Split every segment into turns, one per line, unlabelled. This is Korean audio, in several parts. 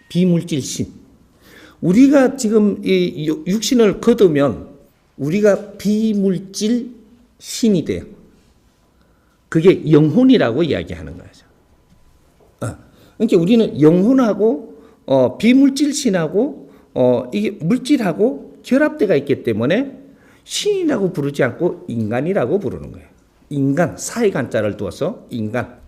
비물질 신. 우리가 지금 이 육신을 거두면 우리가 비물질 신이 돼요. 그게 영혼이라고 이야기하는 거죠. 그러니까 우리는 영혼하고 비물질 신하고 이게 물질하고 결합되어 있기 때문에 신이라고 부르지 않고 인간이라고 부르는 거예요. 인간, 사회관자를 두어서 인간.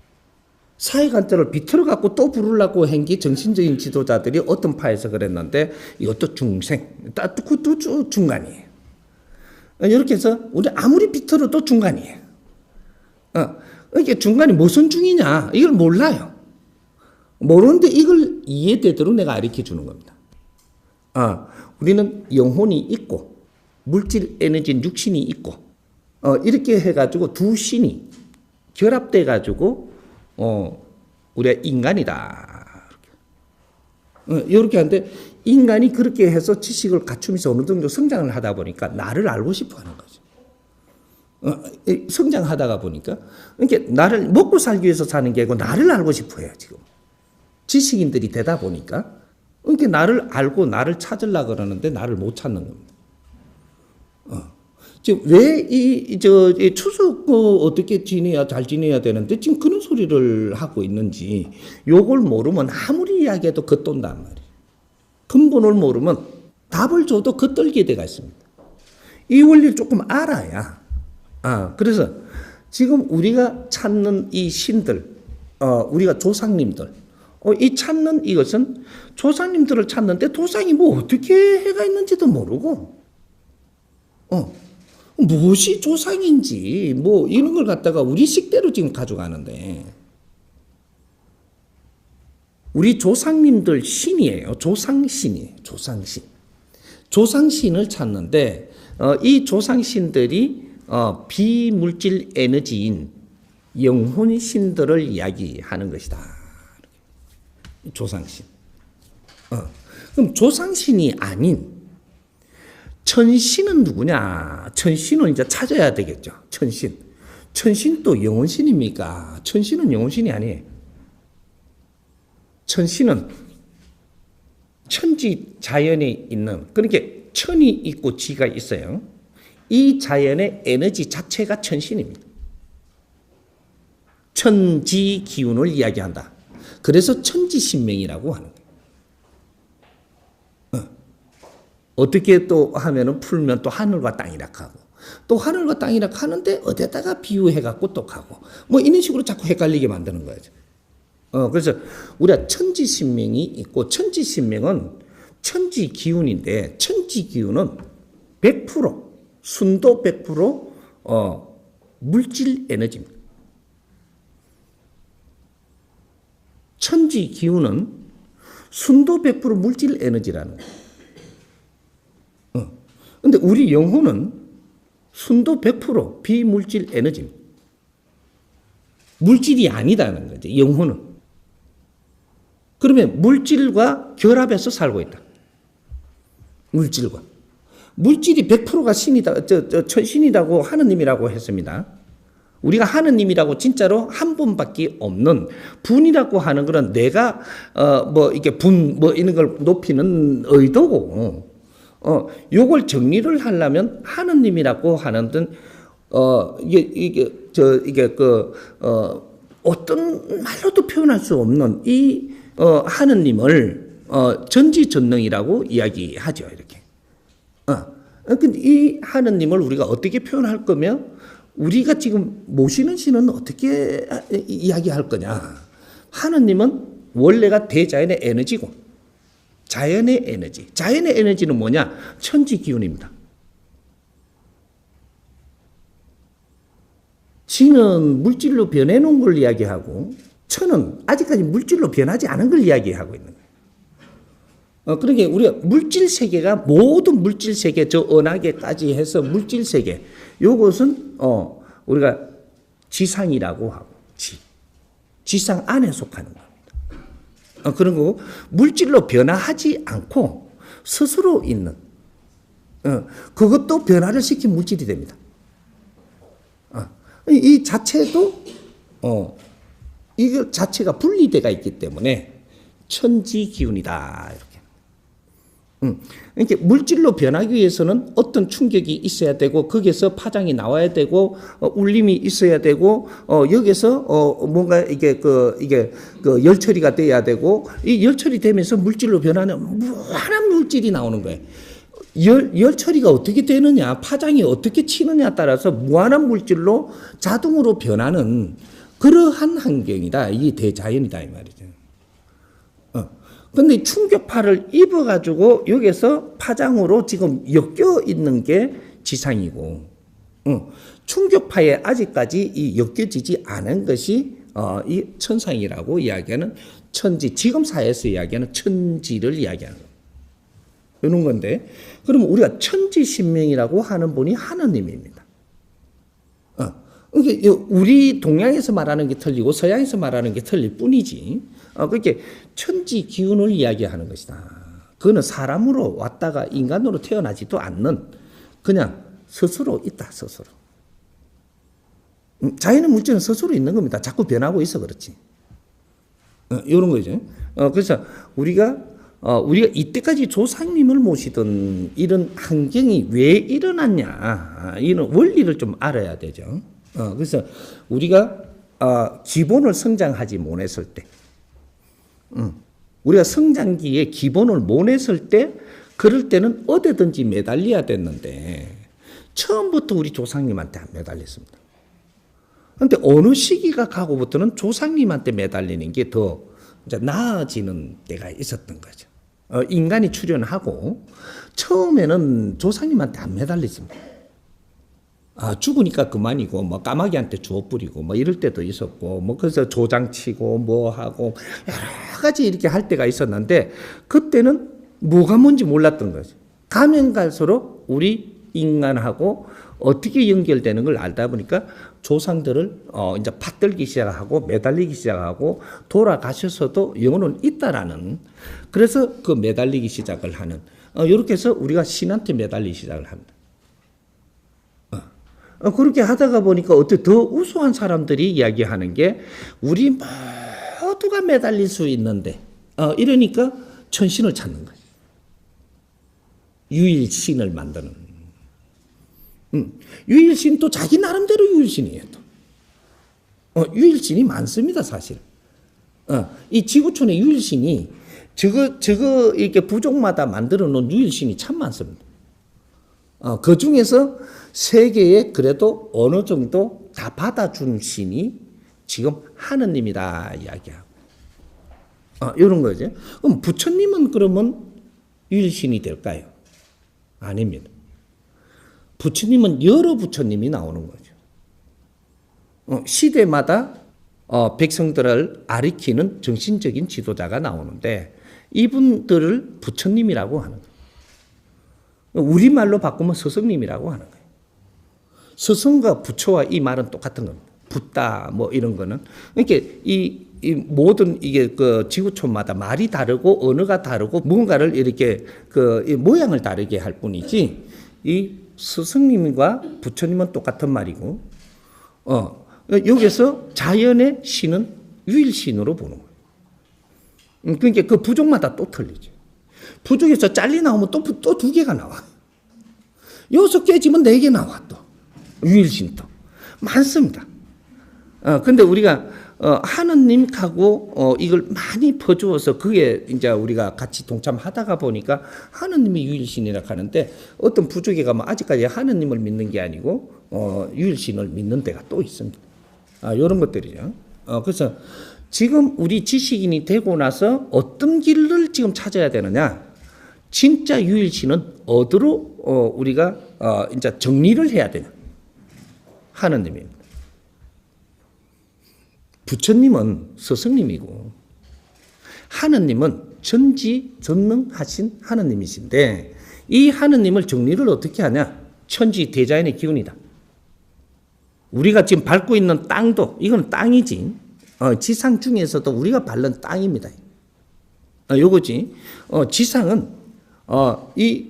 사회관자를 비틀어 갖고 또 부르려고 한 게 정신적인 지도자들이 어떤 파에서 그랬는데 이것도 중생, 그것도 중간이에요. 이렇게 해서 우리 아무리 비틀어도 중간이에요. 이게 중간이 무슨 중이냐 이걸 몰라요. 모르는데 이걸 이해되도록 내가 가르쳐 주는 겁니다. 우리는 영혼이 있고 물질 에너지는 육신이 있고 이렇게 해가지고 두 신이 결합돼 가지고 우리가 인간이다. 이렇게 하는데 인간이 그렇게 해서 지식을 갖추면서 어느 정도 성장을 하다 보니까 나를 알고 싶어 하는 거죠. 성장하다가 보니까 그러니까 나를 먹고 살기 위해서 사는 게 아니고 나를 알고 싶어 해요, 지금. 지식인들이 되다 보니까 그러니까 나를 알고 나를 찾으려고 그러는데 나를 못 찾는 겁니다. 지금 왜 이 추석 어떻게 잘 지내야 되는데 지금 그런 소리를 하고 있는지 요걸 모르면 아무리 이야기해도 겉돈단 말이에요. 근본을 모르면 답을 줘도 겉돌게 돼가 있습니다. 이 원리를 조금 알아야. 그래서 지금 우리가 찾는 이 신들, 우리가 조상님들, 이 찾는 이것은 조상님들을 찾는데 조상이 뭐 어떻게 해가 있는지도 모르고, 무엇이 조상인지 뭐 이런 걸 갖다가 우리 식대로 지금 가져가는데 우리 조상님들 신이에요. 조상신이에요. 조상신. 조상신을 찾는데 이 조상신들이 비물질 에너지인 영혼신들을 이야기하는 것이다. 조상신. 그럼 조상신이 아닌 천신은 누구냐? 천신은 이제 찾아야 되겠죠. 천신. 천신 또 영혼신입니까? 천신은 영혼신이 아니에요. 천신은 천지 자연에 있는, 그러니까 천이 있고 지가 있어요. 이 자연의 에너지 자체가 천신입니다. 천지 기운을 이야기한다. 그래서 천지신명이라고 하는 거예요. 어떻게 또 하면은 풀면 또 하늘과 땅이라 하고 또 하늘과 땅이라 하는데 어디다가 비유해갖고 또 가고 뭐 이런 식으로 자꾸 헷갈리게 만드는 거죠. 그래서 우리가 천지신명이 있고 천지신명은 천지 기운인데 천지 기운은 100% 순도 100% 물질 에너지입니다. 천지 기운은 순도 100% 물질 에너지라는 거예요. 근데 우리 영혼은 순도 100% 비물질 에너지입니다. 물질이 아니다는 거죠. 영혼은. 그러면 물질과 결합해서 살고 있다. 물질과. 물질이 100%가 신이다, 천신이라고 하느님이라고 했습니다. 우리가 하느님이라고 진짜로 한 분밖에 없는 분이라고 하는 것은 내가 뭐 이렇게 분 뭐 이런 걸 높이는 의도고. 요걸 정리를 하려면 하느님이라고 하는 든 이게 어떤 말로도 표현할 수 없는 이 하느님을 전지전능이라고 이야기하죠. 이렇게. 근데 이 하느님을 우리가 어떻게 표현할 거면 우리가 지금 모시는 신은 어떻게 이야기할 거냐? 하느님은 원래가 대자연의 에너지고. 자연의 에너지. 자연의 에너지는 뭐냐? 천지 기운입니다. 지는 물질로 변해놓은 걸 이야기하고 천은 아직까지 물질로 변하지 않은 걸 이야기하고 있는 거예요. 그러니까 우리가 물질 세계가 모든 물질 세계 저 은하계까지 해서 물질 세계 요것은 우리가 지상이라고 하고 지상 안에 속하는 겁니다. 그런 거고 물질로 변화하지 않고 스스로 있는 그것도 변화를 시킨 물질이 됩니다. 이 자체도 이거 자체가 분리되어 있기 때문에 천지 기운이다. 이렇게. 이렇게 물질로 변하기 위해서는 어떤 충격이 있어야 되고 거기에서 파장이 나와야 되고 울림이 있어야 되고 여기서 뭔가 이게 열 처리가 돼야 되고 이 열 처리되면서 물질로 변하는 무한한 물질이 나오는 거예요. 열 처리가 어떻게 되느냐, 파장이 어떻게 치느냐에 따라서 무한한 물질로 자동으로 변하는 그러한 환경이다. 이게 대자연이다 이 말이죠. 근데 충격파를 입어가지고 여기서 파장으로 지금 엮여 있는 게 지상이고, 충격파에 아직까지 이 엮여지지 않은 것이 이 천상이라고 이야기하는 천지, 지금 사회에서 이야기하는 천지를 이야기하는 거예요. 이런 건데, 그러면 우리가 천지신명이라고 하는 분이 하느님입니다. 그러니까 우리 동양에서 말하는 게 틀리고 서양에서 말하는 게 틀릴 뿐이지. 그렇게 천지 기운을 이야기하는 것이다. 그거는 사람으로 왔다가 인간으로 태어나지도 않는 그냥 스스로 있다, 스스로. 자연의 물질은 스스로 있는 겁니다. 자꾸 변하고 있어 그렇지. 이런 거죠. 그래서 우리가 이때까지 조상님을 모시던 이런 환경이 왜 일어났냐, 이런 원리를 좀 알아야 되죠. 그래서 우리가 기본을 성장하지 못했을 때, 우리가 성장기에 기본을 못 했을 때, 그럴 때는 어디든지 매달려야 됐는데 처음부터 우리 조상님한테 안 매달렸습니다. 그런데 어느 시기가 가고부터는 조상님한테 매달리는 게 더 나아지는 때가 있었던 거죠. 인간이 출현하고 처음에는 조상님한테 안 매달렸습니다. 죽으니까 그만이고, 뭐, 까마귀한테 주워 뿌리고, 뭐, 이럴 때도 있었고, 뭐, 그래서 조장치고, 뭐 하고, 여러 가지 이렇게 할 때가 있었는데, 그때는 뭐가 뭔지 몰랐던 거죠. 가면 갈수록 우리 인간하고 어떻게 연결되는 걸 알다 보니까 조상들을, 이제 받들기 시작하고, 매달리기 시작하고, 돌아가셔서도 영혼은 있다라는, 그래서 그 매달리기 시작을 하는, 이렇게 해서 우리가 신한테 매달리기 시작을 합니다. 그렇게 하다가 보니까 어떻게 더 우수한 사람들이 이야기하는 게 우리 모두가 매달릴 수 있는데, 이러니까 천신을 찾는 거예요. 유일신을 만드는. 유일신도 자기 나름대로 유일신이에요. 또. 유일신이 많습니다, 사실. 이 지구촌의 유일신이 저거 이렇게 부족마다 만들어 놓은 유일신이 참 많습니다. 그 중에서 세계에 그래도 어느 정도 다 받아준 신이 지금 하느님이다 이야기하고, 이런 거죠. 그럼 부처님은 그러면 유일신이 될까요? 아닙니다. 부처님은 여러 부처님이 나오는 거죠. 시대마다 백성들을 가리키는 정신적인 지도자가 나오는데 이분들을 부처님이라고 하는 거예요. 우리말로 바꾸면 스승님이라고 하는 거예요. 스승과 부처와 이 말은 똑같은 겁니다. 붓다 뭐 이런 거는. 그러니까 이 모든 이게 그 지구촌마다 말이 다르고 언어가 다르고 뭔가를 이렇게 이 모양을 다르게 할 뿐이지, 이 스승님과 부처님은 똑같은 말이고, 여기서 자연의 신은 유일신으로 보는 거예요. 그러니까 그 부족마다 또 틀리죠. 부족에서 잘리 나오면 또 두 개가 나와. 여기서 깨지면 4개 나와 또. 유일신도. 많습니다. 근데 우리가, 하느님하고, 이걸 많이 퍼주어서 그게 이제 우리가 같이 동참하다가 보니까 하느님이 유일신이라 하는데 어떤 부족에 가면 아직까지 하느님을 믿는 게 아니고, 유일신을 믿는 데가 또 있습니다. 이런 것들이죠. 그래서 지금 우리 지식인이 되고 나서 어떤 길을 지금 찾아야 되느냐? 진짜 유일신은 어디로 우리가 이제 정리를 해야 되냐? 하느님입니다. 부처님은 스승님이고 하느님은 전지전능하신 하느님이신데, 이 하느님을 정리를 어떻게 하냐? 천지 대자연의 기운이다. 우리가 지금 밟고 있는 땅도 이건 땅이지. 지상 중에서도 우리가 밟는 땅입니다. 요거지. 지상은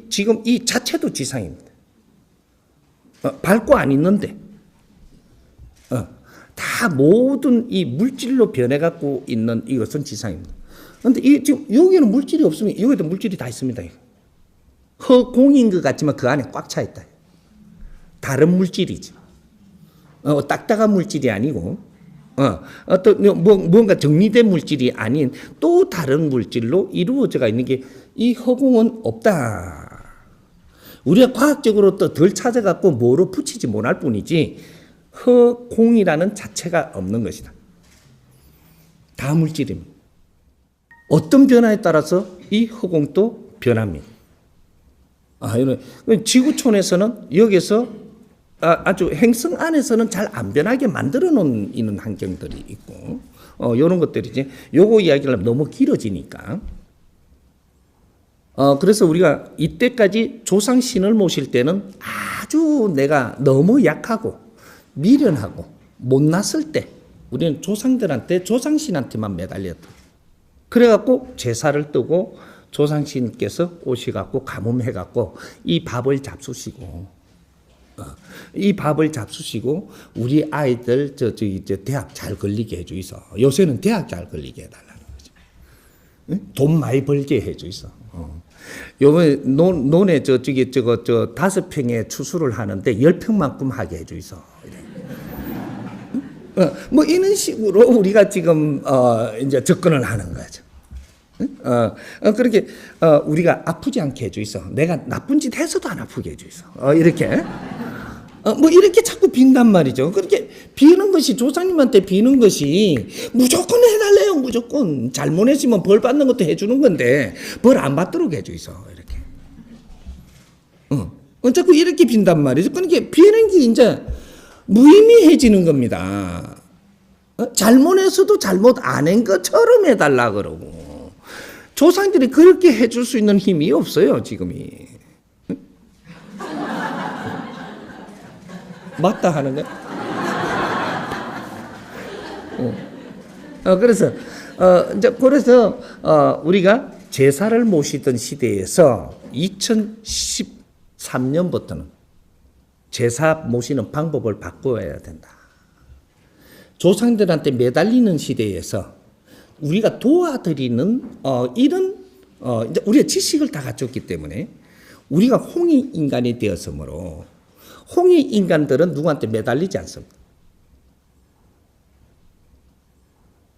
지금 이 자체도 지상입니다. 밟고 안 있는데 다 모든 이 물질로 변해갖고 있는 이것은 지상입니다. 근데 이 지금 여기는 물질이 없으면 여기도 물질이 다 있습니다. 허공인 것 같지만 그 안에 꽉 차 있다. 다른 물질이지. 딱딱한 물질이 아니고, 어떤 뭔가 정리된 물질이 아닌 또 다른 물질로 이루어져가 있는 게 이 허공은 없다. 우리가 과학적으로 또 덜 찾아갖고 뭐로 붙이지 못할 뿐이지 허공이라는 자체가 없는 것이다. 다 물질입니다. 어떤 변화에 따라서 이 허공도 변합니다. 지구촌에서는 여기서 아주 행성 안에서는 잘 안 변하게 만들어 놓은 이런 환경들이 있고, 이런 것들이지. 요거 이야기를 하면 너무 길어지니까. 그래서 우리가 이때까지 조상신을 모실 때는 아주 내가 너무 약하고 미련하고 못났을 때 우리는 조상들한테 조상신한테만 매달렸다. 그래갖고 제사를 뜨고 조상신께서 오셔갖고 가뭄해갖고 이 밥을 잡수시고 우리 아이들 대학 잘 걸리게 해주이소. 요새는 대학 잘 걸리게 해달라는 거죠. 응? 돈 많이 벌게 해주이소. 요번에 논에 저 5평에 추수를 하는데 10평만큼 하게 해주이소. 뭐 이런 식으로 우리가 지금 이제 접근을 하는 거죠. 그렇게 우리가 아프지 않게 해주이소. 내가 나쁜 짓 해서도 안 아프게 해주이소. 이렇게 뭐 이렇게 자꾸 빈단 말이죠. 그렇게 비는 것이 조상님한테 비는 것이 무조건 해달래요. 무조건 잘못했으면 벌 받는 것도 해주는 건데 벌 안 받도록 해주이소. 이렇게. 자꾸 이렇게 빈단 말이죠. 그러니까 비는 게 이제 무의미해지는 겁니다. 잘못해서도 잘못 안 한 것처럼 해달라 그러고 조상들이 그렇게 해줄 수 있는 힘이 없어요. 지금이. 맞다 하는 거야. 그래서 우리가 제사를 모시던 시대에서 2013년부터는 제사 모시는 방법을 바꿔야 된다. 조상들한테 매달리는 시대에서 우리가 도와드리는 이런 이제 우리가 지식을 다 갖췄기 때문에 우리가 홍익 인간이 되었으므로 홍익 인간들은 누구한테 매달리지 않습니다.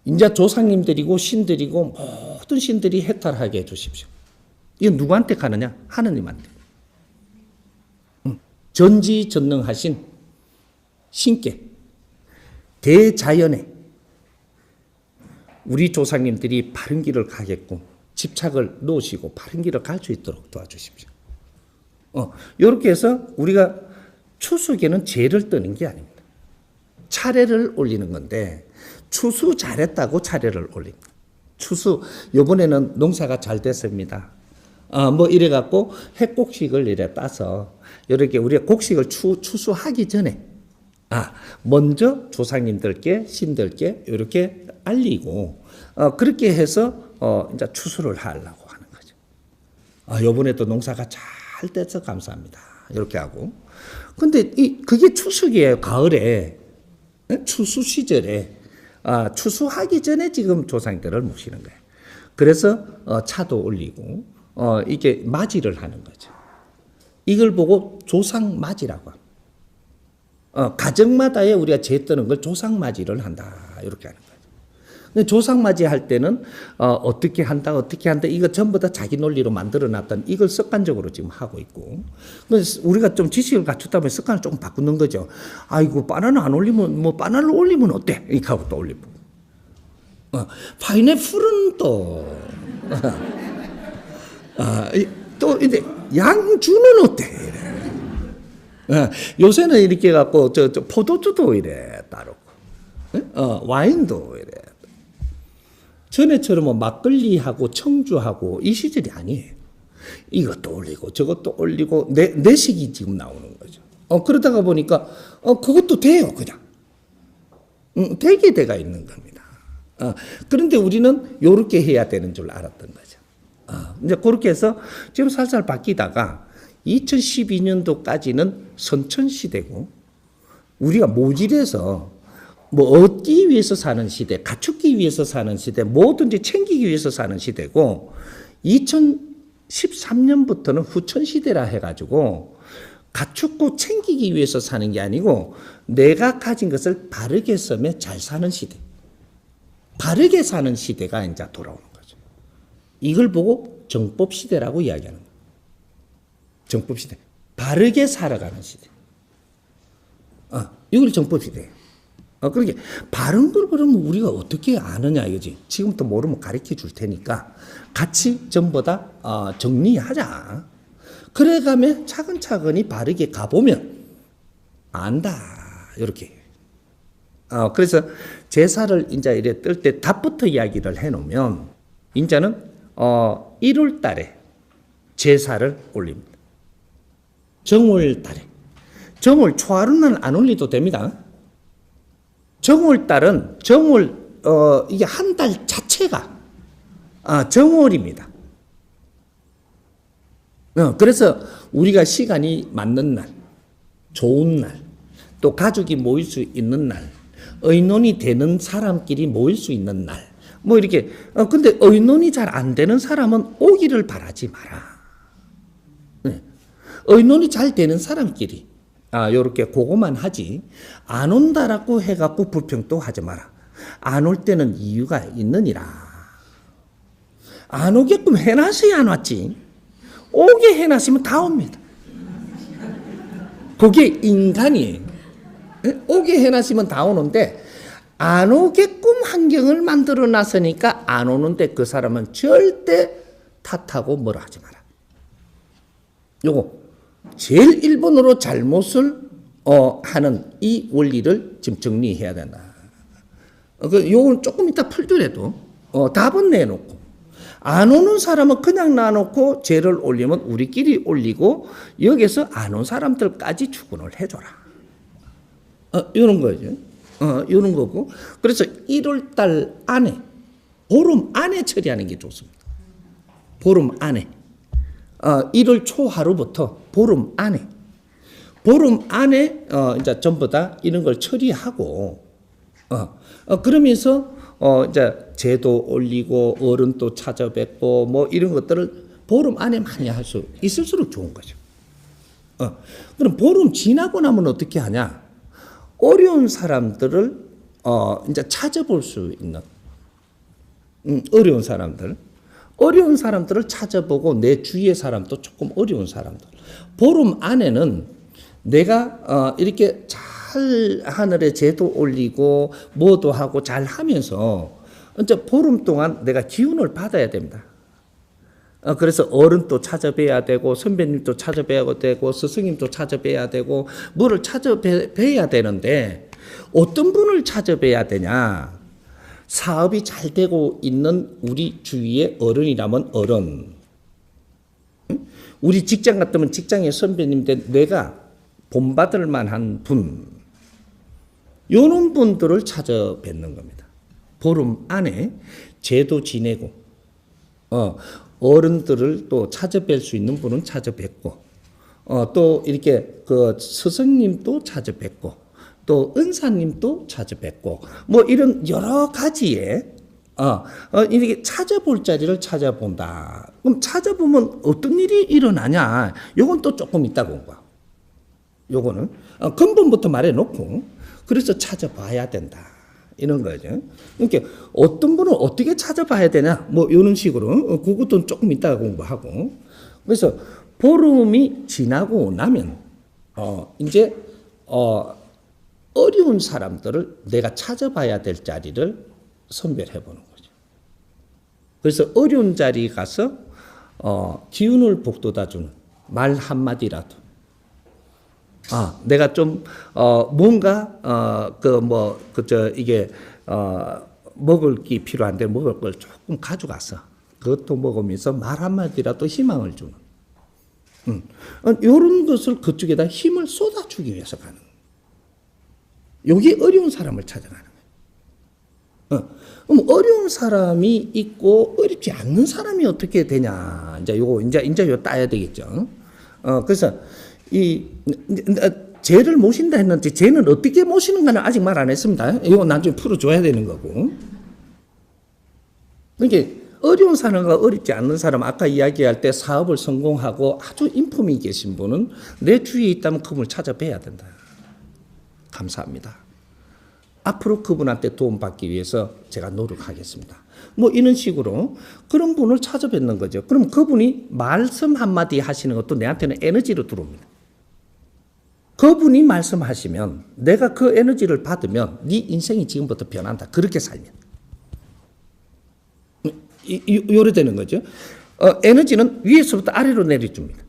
이제 조상님들이고 신들이고 모든 신들이 해탈하게 해주십시오. 이건 누구한테 가느냐? 하느님한테. 전지전능하신 신께 대자연에 우리 조상님들이 바른 길을 가겠고 집착을 놓으시고 바른 길을 갈 수 있도록 도와주십시오. 이렇게 해서 우리가 추수에는 제를 뜨는 게 아닙니다. 차례를 올리는 건데 추수 잘했다고 차례를 올립니다. 추수 이번에는 농사가 잘 됐습니다. 뭐 이래갖고 핵곡식을 이래 따서 이렇게 우리가 곡식을 추수하기 전에 먼저 조상님들께 신들께 이렇게 알리고 그렇게 해서 이제 추수를 하려고 하는 거죠. 이번에도 농사가 잘 돼서 감사합니다. 이렇게 하고. 근데 그게 추석이에요. 가을에 추수 시절에 추수하기 전에 지금 조상들을 모시는 거예요. 그래서 차도 올리고 이게 맞이를 하는 거죠. 이걸 보고 조상맞이라고 합니다. 가정마다에 우리가 제 뜨는 걸 조상맞이를 한다. 이렇게 하는 거죠. 근데 조상맞이 할 때는 어떻게 한다 이거 전부 다 자기 논리로 만들어놨던 이걸 습관적으로 지금 하고 있고, 우리가 좀 지식을 갖췄다면 습관을 조금 바꾸는 거죠. 아이고 바나나 안 올리면 뭐 바나나를 올리면 어때? 이렇게 하고 또 올리고, 파인애플은 또 또 이제 양주는 어때? 요새는 이렇게 해갖고 저 포도주도 이래 따르고, 와인도 이래. 전에처럼 막걸리하고 청주하고 이 시절이 아니에요. 이것도 올리고 저것도 올리고 내식이 지금 나오는 거죠. 그러다가 보니까 그것도 돼요, 그냥. 되게 돼가 있는 겁니다. 그런데 우리는 요렇게 해야 되는 줄 알았던 거죠. 이제 그렇게 해서 지금 살살 바뀌다가 2012년도까지는 선천시대고 우리가 모질에서 뭐 얻기 위해서 사는 시대, 갖추기 위해서 사는 시대, 뭐든지 챙기기 위해서 사는 시대고 2013년부터는 후천 시대라 해가지고 갖추고 챙기기 위해서 사는 게 아니고 내가 가진 것을 바르게 쓰며 잘 사는 시대. 바르게 사는 시대가 이제 돌아오는 거죠. 이걸 보고 정법 시대라고 이야기하는 거예요. 정법 시대. 바르게 살아가는 시대. 이걸 정법 시대예요. 그러게 바른 걸 그러면 우리가 어떻게 아느냐 이거지. 지금부터 모르면 가르쳐 줄 테니까 같이 전부 다 정리하자. 그래가면 차근차근히 바르게 가보면 안다. 이렇게. 그래서 제사를 이제 이래 뜰 때 답부터 이야기를 해놓으면 이제는 1월 달에 제사를 올립니다. 정월 달에. 정월 초하루는 안 올리도 됩니다. 정월 달은 이게 한 달 자체가 정월입니다. 그래서 우리가 시간이 맞는 날, 좋은 날, 또 가족이 모일 수 있는 날, 의논이 되는 사람끼리 모일 수 있는 날, 뭐 이렇게. 근데 의논이 잘 안 되는 사람은 오기를 바라지 마라. 의논이 잘 되는 사람끼리 요렇게 그거만 하지 안 온다라고 해갖고 불평도 하지 마라. 안 올 때는 이유가 있느니라. 안 오게끔 해놨어야 안 왔지. 오게 해놨으면 다 옵니다. 그게 인간이에요. 오게 해놨으면 다 오는데 안 오게끔 환경을 만들어 놨으니까 안 오는데 그 사람은 절대 탓하고 뭐라 하지 마라. 요거 제일 1번으로 잘못을 하는 이 원리를 지금 정리해야 된다. 요건 조금 이따 풀더라도 답은 내놓고 안 오는 사람은 그냥 놔놓고 죄를 올리면 우리끼리 올리고 여기서 안 온 사람들까지 추근을 해줘라. 이런 거죠. 이런 거고. 그래서 1월 달 안에 보름 안에 처리하는 게 좋습니다. 보름 안에. 1월 초 하루부터 보름 안에 이제 전부 다 이런 걸 처리하고 그러면서 이제 제도 올리고 어른도 찾아뵙고 뭐 이런 것들을 보름 안에 많이 할 수 있을수록 좋은 거죠. 그럼 보름 지나고 나면 어떻게 하냐? 어려운 사람들을 이제 찾아볼 수 있는 어려운 사람들을 찾아보고 내 주위의 사람도 조금 어려운 사람들. 보름 안에는 내가 이렇게 잘 하늘에 제도 올리고 뭐도 하고 잘 하면서 이제 보름 동안 내가 기운을 받아야 됩니다. 그래서 어른도 찾아뵈야 되고 선배님도 찾아뵈야 되고 스승님도 찾아뵈야 되고 뭐를 찾아뵈야 되는데 어떤 분을 찾아뵈야 되냐? 사업이 잘 되고 있는 우리 주위의 어른이라면 어른. 우리 직장 같으면 직장의 선배님들 내가 본받을 만한 분. 이런 분들을 찾아뵙는 겁니다. 보름 안에 제도 지내고 어른들을 또 찾아뵐 수 있는 분은 찾아뵙고 또 이렇게 그 스승님도 찾아뵙고 또 은사님도 찾아뵙고 뭐 이런 여러 가지의 이렇게 찾아볼 자리를 찾아본다. 그럼 찾아보면 어떤 일이 일어나냐? 요건 또 조금 이따 공부하고. 요거는 근본부터 말해놓고 그래서 찾아봐야 된다. 이런 거죠. 그러니까 어떤 분을 어떻게 찾아봐야 되냐? 뭐 이런 식으로 그것도 조금 이따 공부하고. 그래서 보름이 지나고 나면 이제 어려운 사람들을 내가 찾아봐야 될 자리를 선별해 보는 거죠. 그래서 어려운 자리에 가서 기운을 북돋아주는 말 한마디라도 내가 좀 뭔가 이게 먹을 게 필요한데 먹을 걸 조금 가져가서 그것도 먹으면서 말 한마디라도 희망을 주는 이런 것을 그쪽에다 힘을 쏟아주기 위해서 가는 거예요. 여기 어려운 사람을 찾아가는 거예요. 그럼 어려운 사람이 있고 어렵지 않는 사람이 어떻게 되냐? 이제 요 따야 되겠죠. 그래서 쟤를 모신다 했는데 쟤는 어떻게 모시는가는 아직 말 안 했습니다. 이거 나중에 풀어줘야 되는 거고. 그러니까 어려운 사람과 어렵지 않는 사람, 아까 이야기할 때 사업을 성공하고 아주 인품이 계신 분은 내 주위에 있다면 그분을 찾아뵈야 된다. 감사합니다. 앞으로 그분한테 도움받기 위해서 제가 노력하겠습니다. 뭐 이런 식으로 그런 분을 찾아뵙는 거죠. 그럼 그분이 말씀 한마디 하시는 것도 내한테는 에너지로 들어옵니다. 그분이 말씀하시면 내가 그 에너지를 받으면 네 인생이 지금부터 변한다. 그렇게 살면. 요래 되는 거죠. 에너지는 위에서부터 아래로 내려줍니다.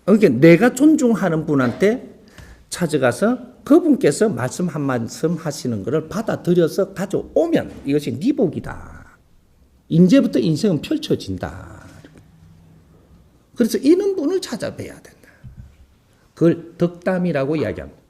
그러니까 내가 존중하는 분한테 찾아가서 그분께서 말씀 한 말씀 하시는 것을 받아들여서 가져오면 이것이 네 복이다. 이제부터 인생은 펼쳐진다. 그래서 이런 분을 찾아뵈야 된다. 그걸 덕담이라고 이야기합니다.